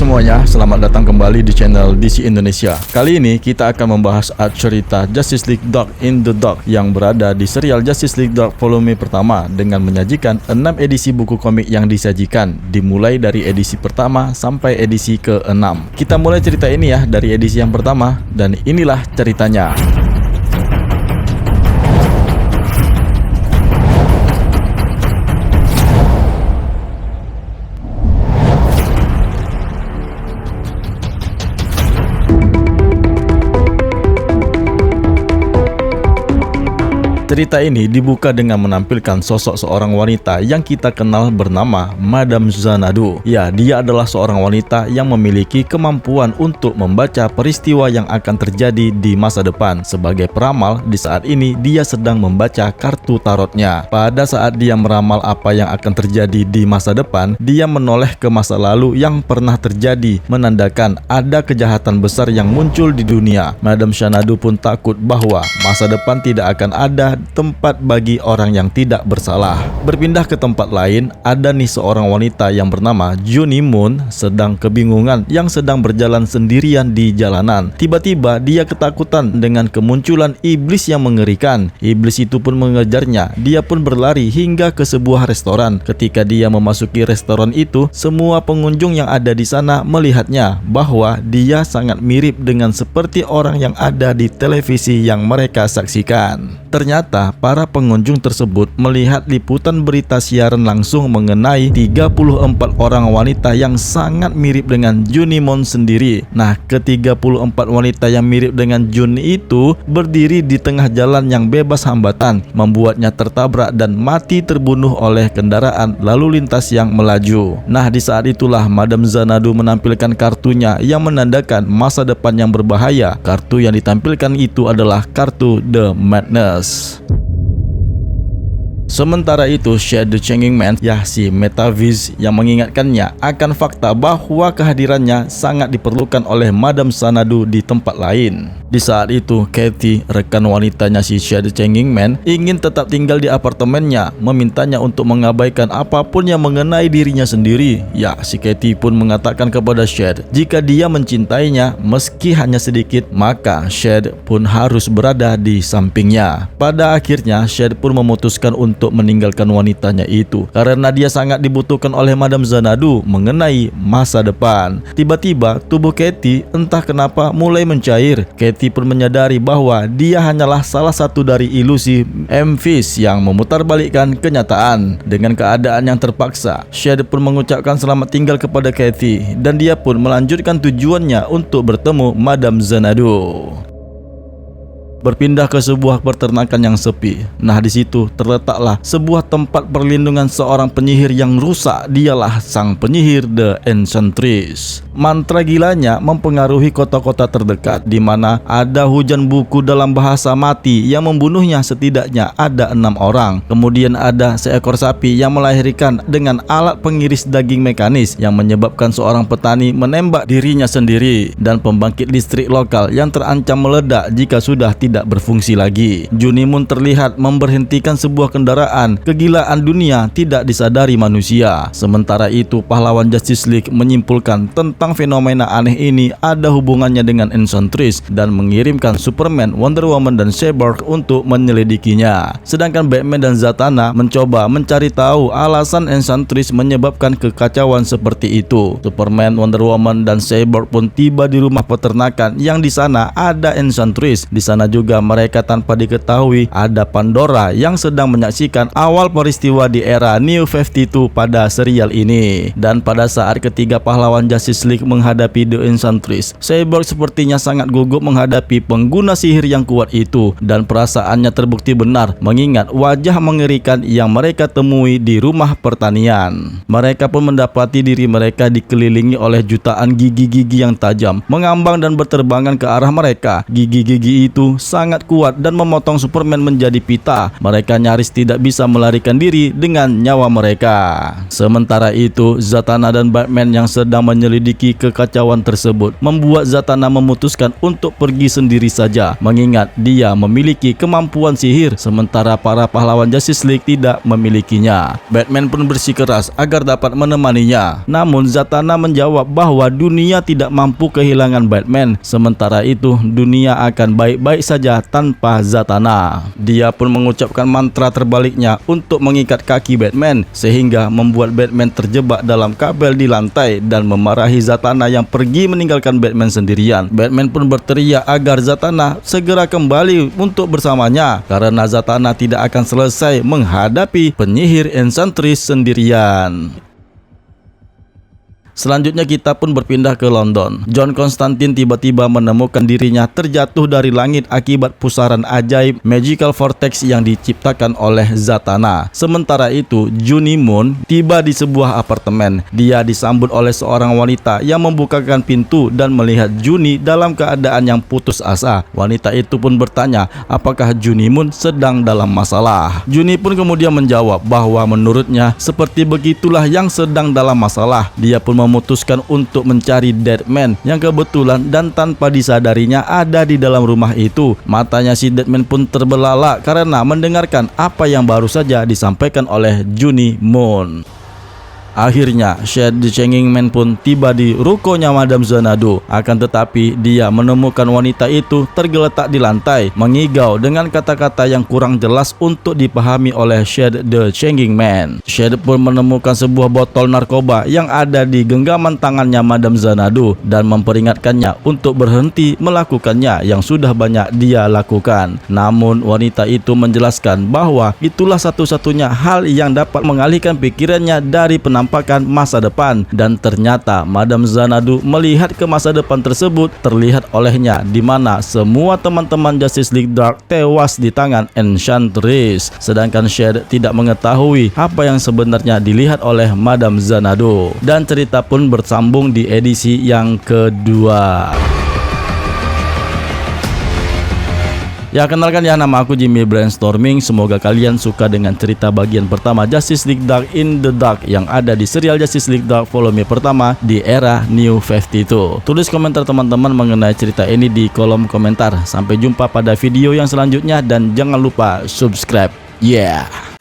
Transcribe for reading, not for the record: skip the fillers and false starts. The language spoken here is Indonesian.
semuanya, selamat datang kembali di channel DC Indonesia. Kali ini kita akan membahas cerita Justice League Dark in the Dark yang berada di serial Justice League Dark volume pertama dengan menyajikan 6 edisi buku komik yang disajikan, dimulai dari edisi pertama sampai edisi ke-6. Kita mulai cerita ini ya dari edisi yang pertama, dan inilah ceritanya. Cerita ini dibuka dengan menampilkan sosok seorang wanita yang kita kenal bernama Madame Xanadu. Ya, dia adalah seorang wanita yang memiliki kemampuan untuk membaca peristiwa yang akan terjadi di masa depan. Sebagai peramal, di saat ini dia sedang membaca kartu tarotnya. Pada saat dia meramal apa yang akan terjadi di masa depan, dia menoleh ke masa lalu yang pernah terjadi, menandakan ada kejahatan besar yang muncul di dunia. Madame Xanadu pun takut bahwa masa depan tidak akan ada tempat bagi orang yang tidak bersalah. Berpindah ke tempat lain, ada nih seorang wanita yang bernama Junnie Moon sedang kebingungan yang sedang berjalan sendirian di jalanan. Tiba-tiba dia ketakutan dengan kemunculan iblis yang mengerikan. Iblis itu pun mengejarnya. Dia pun berlari hingga ke sebuah restoran. Ketika dia memasuki restoran itu, semua pengunjung yang ada di sana melihatnya bahwa dia sangat mirip dengan seperti orang yang ada di televisi yang mereka saksikan. Ternyata para pengunjung tersebut melihat liputan berita siaran langsung mengenai 34 orang wanita yang sangat mirip dengan Junnie Moon sendiri. Nah, ke-34 wanita yang mirip dengan Junnie itu berdiri di tengah jalan yang bebas hambatan, membuatnya tertabrak dan mati terbunuh oleh kendaraan lalu lintas yang melaju. Nah, di saat itulah Madame Xanadu menampilkan kartunya yang menandakan masa depan yang berbahaya. Kartu yang ditampilkan itu adalah kartu The Madness. Sementara itu, Shade the Changing Man, ya si Metaviz, yang mengingatkannya akan fakta bahwa kehadirannya sangat diperlukan oleh Madame Xanadu di tempat lain. Di saat itu, Kathy, rekan wanitanya si Shade the Changing Man, ingin tetap tinggal di apartemennya, memintanya untuk mengabaikan apapun yang mengenai dirinya sendiri. Ya, si Kathy pun mengatakan kepada Shade jika dia mencintainya meski hanya sedikit, maka Shade pun harus berada di sampingnya. Pada akhirnya, Shade pun memutuskan untuk meninggalkan wanitanya itu karena dia sangat dibutuhkan oleh Madame Xanadu mengenai masa depan. Tiba-tiba tubuh Kathy entah kenapa mulai mencair. Kathy pun menyadari bahwa dia hanyalah salah satu dari ilusi Memphis yang memutarbalikkan kenyataan. Dengan keadaan yang terpaksa, Shade pun mengucapkan selamat tinggal kepada Kathy dan dia pun melanjutkan tujuannya untuk bertemu Madame Xanadu. Berpindah ke sebuah peternakan yang sepi. Nah, di situ terletaklah sebuah tempat perlindungan seorang penyihir yang rusak. Dialah sang penyihir The Enchantress. Mantra gilanya mempengaruhi kota-kota terdekat, di mana ada hujan buku dalam bahasa mati yang membunuhnya setidaknya ada 6 orang. Kemudian ada seekor sapi yang melahirkan dengan alat pengiris daging mekanis yang menyebabkan seorang petani menembak dirinya sendiri, dan pembangkit listrik lokal yang terancam meledak jika sudah tidak berfungsi lagi. Junnie Moon terlihat memberhentikan sebuah kendaraan. Kegilaan dunia tidak disadari manusia. Sementara itu, pahlawan Justice League menyimpulkan tentang fenomena aneh ini ada hubungannya dengan Enchantress dan mengirimkan Superman, Wonder Woman, dan Cyborg untuk menyelidikinya. Sedangkan Batman dan Zatanna mencoba mencari tahu alasan Enchantress menyebabkan kekacauan seperti itu. Superman, Wonder Woman, dan Cyborg pun tiba di rumah peternakan yang di sana ada Enchantress. Di sana juga mereka tanpa diketahui ada Pandora yang sedang menyaksikan awal peristiwa di era New 52 pada serial ini. Dan pada saat ketiga pahlawan Justice League menghadapi The Enchantress, Cyborg sepertinya sangat gugup menghadapi pengguna sihir yang kuat itu, dan perasaannya terbukti benar mengingat wajah mengerikan yang mereka temui di rumah pertanian. Mereka pun mendapati diri mereka dikelilingi oleh jutaan gigi-gigi yang tajam mengambang dan berterbangan ke arah mereka. Gigi-gigi itu sangat kuat dan memotong Superman menjadi pita. Mereka nyaris tidak bisa melarikan diri dengan nyawa mereka. Sementara itu, Zatanna dan Batman yang sedang menyelidiki kekacauan tersebut membuat Zatanna memutuskan untuk pergi sendiri saja, mengingat dia memiliki kemampuan sihir sementara para pahlawan Justice League tidak memilikinya. Batman pun bersikeras agar dapat menemaninya. Namun Zatanna menjawab bahwa dunia tidak mampu kehilangan Batman. Sementara itu, dunia akan baik-baik saja tanpa Zatanna. Dia pun mengucapkan mantra terbaliknya untuk mengikat kaki Batman, sehingga membuat Batman terjebak dalam kabel di lantai dan memarahi Zatanna yang pergi meninggalkan Batman sendirian. Batman pun berteriak agar Zatanna segera kembali untuk bersamanya, karena Zatanna tidak akan selesai menghadapi penyihir Enchantress sendirian. Selanjutnya kita pun berpindah ke London. John Constantine tiba-tiba menemukan dirinya terjatuh dari langit akibat pusaran ajaib Magical Vortex yang diciptakan oleh Zatanna. Sementara itu, Juni Moon tiba di sebuah apartemen. Dia disambut oleh seorang wanita yang membukakan pintu dan melihat Juni dalam keadaan yang putus asa. Wanita itu pun bertanya apakah Juni Moon sedang dalam masalah. Juni pun kemudian menjawab bahwa menurutnya seperti begitulah yang sedang dalam masalah. Dia pun memutuskan untuk mencari Deadman yang kebetulan dan tanpa disadarinya ada di dalam rumah itu. Matanya si Deadman pun terbelalak karena mendengarkan apa yang baru saja disampaikan oleh Juni Moon. Akhirnya, Shed the Changing Man pun tiba di rukonya Madam Xanadu. Akan tetapi, dia menemukan wanita itu tergeletak di lantai, mengigau dengan kata-kata yang kurang jelas untuk dipahami oleh Shed the Changing Man. Shed pun menemukan sebuah botol narkoba yang ada di genggaman tangannya Madam Xanadu dan memperingatkannya untuk berhenti melakukannya yang sudah banyak dia lakukan. Namun, wanita itu menjelaskan bahwa itulah satu-satunya hal yang dapat mengalihkan pikirannya dari penampakan masa depan, dan ternyata Madam Xanadu melihat ke masa depan tersebut terlihat olehnya, di mana semua teman-teman Justice League Dark tewas di tangan Enchantress, sedangkan Shed tidak mengetahui apa yang sebenarnya dilihat oleh Madam Xanadu. Dan cerita pun bersambung di edisi yang kedua. Ya, kenalkan ya, nama aku Jimmy Brainstorming. Semoga kalian suka dengan cerita bagian pertama Justice League Dark in the Dark yang ada di serial Justice League Dark volume pertama di era New 52. Tulis komentar teman-teman mengenai cerita ini di kolom komentar. Sampai jumpa pada video yang selanjutnya dan jangan lupa subscribe. Yeah.